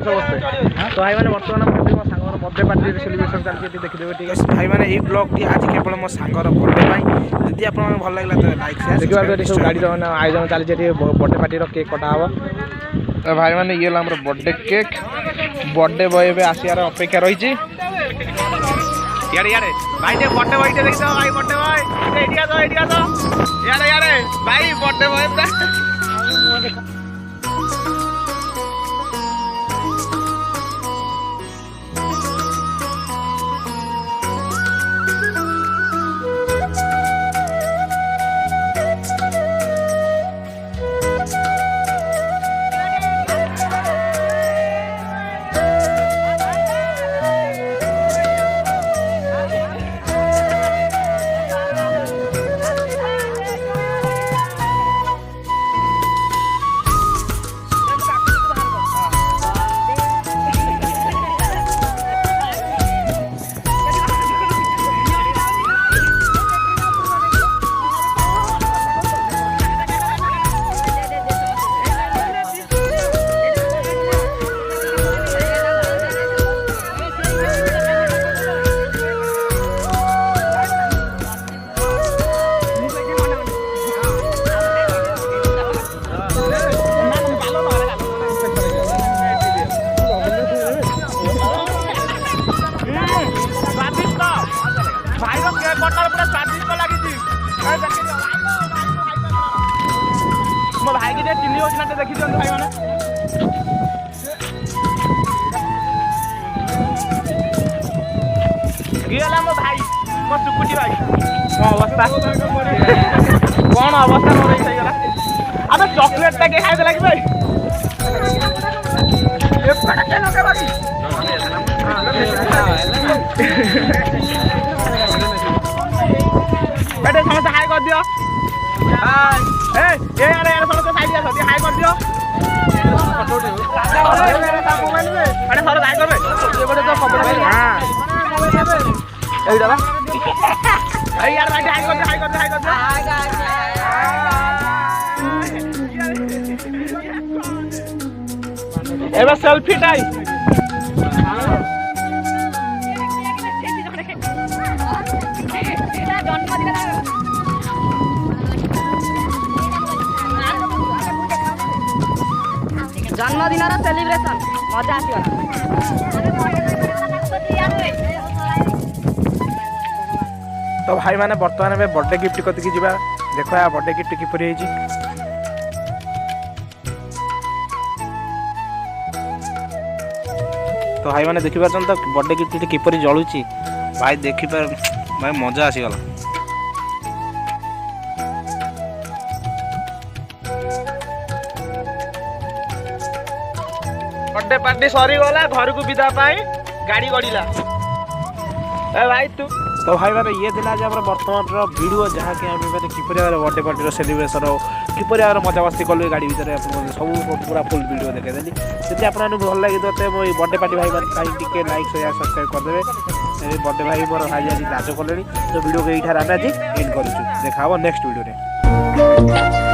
तो भाई मैंने बर्तमान मो सांगर बर्थडे पार्टी सेलिब्रेशन चलती देखिदेवे ठीक है भाई मैंने ये ब्लॉग टी आज केवल मो सांगर बर्थडे पाई यदि आपन भल लागला तो लाइक शेयर देखिए सब गाड़ी आयोजन चलती बर्थडे पार्टी केक कटा हम तो भाई मैंने ये हमर बर्थडे केक बर्थडे बॉय पे आसियार अपेक्षा रही यारे यारे भाई जे बर्थडे बॉय देख दो भाई बर्थडे बॉय एडिया दो यारे यारे भाई बर्थडे बॉय पूरा मो भाई की चिन्ह योजना देखी दिखाते भाई मैंने गला मो भाई मो सुकुटी भाई कौन अवस्था कौन अवस्था मोर गला अब चॉकलेट टा के खाई लगे भाई बेटे समस्त हाई कर दियो ए यार यार समस्त साइड जा सदी हाई कर दियो अरे सर हाई करबे ये बड़े तो कपड़ा हां ए दादा ए यार भाई हाई कर दे एबे सेल्फी टाइम जन्मदिन र सेलिब्रेशन मजा आसीगला तो भाई मैंने बर्तमान में बर्थडे गिफ्ट कति जीवा देखो या बर्थडे गिफ्ट किपरि हेजी तो भाई मैंने देखि पारछन तो बर्थडे गिफ्ट किपरि जळुची भाई देखि पार भाई मजा आसीगला बर्थडे पार्टी सरी गला घर को विदा पाई गाड़ी गड़ीला ए भाई तू तो भाई मैंने ये दिला जे हमर वर्तमान रो वीडियो जहाँ कि हम मैंने किपरि बर्थडे पार्टी रो सेलिब्रेशन किपरि मजा मस्ती कल गाड़ी भीतर सब पूरा फुल वीडियो देखे देली यदि आपन भल लगे तो मो बर्थडे पार्टी भाई मैंने टिके लाइक शेयर सब्सक्राइब कर देबे बर्थडे भाई मोर भाई आज लाज कले तो वीडियो को एठार आमे आज एंड करूछु देखा नेक्स्ट वीडियो रे।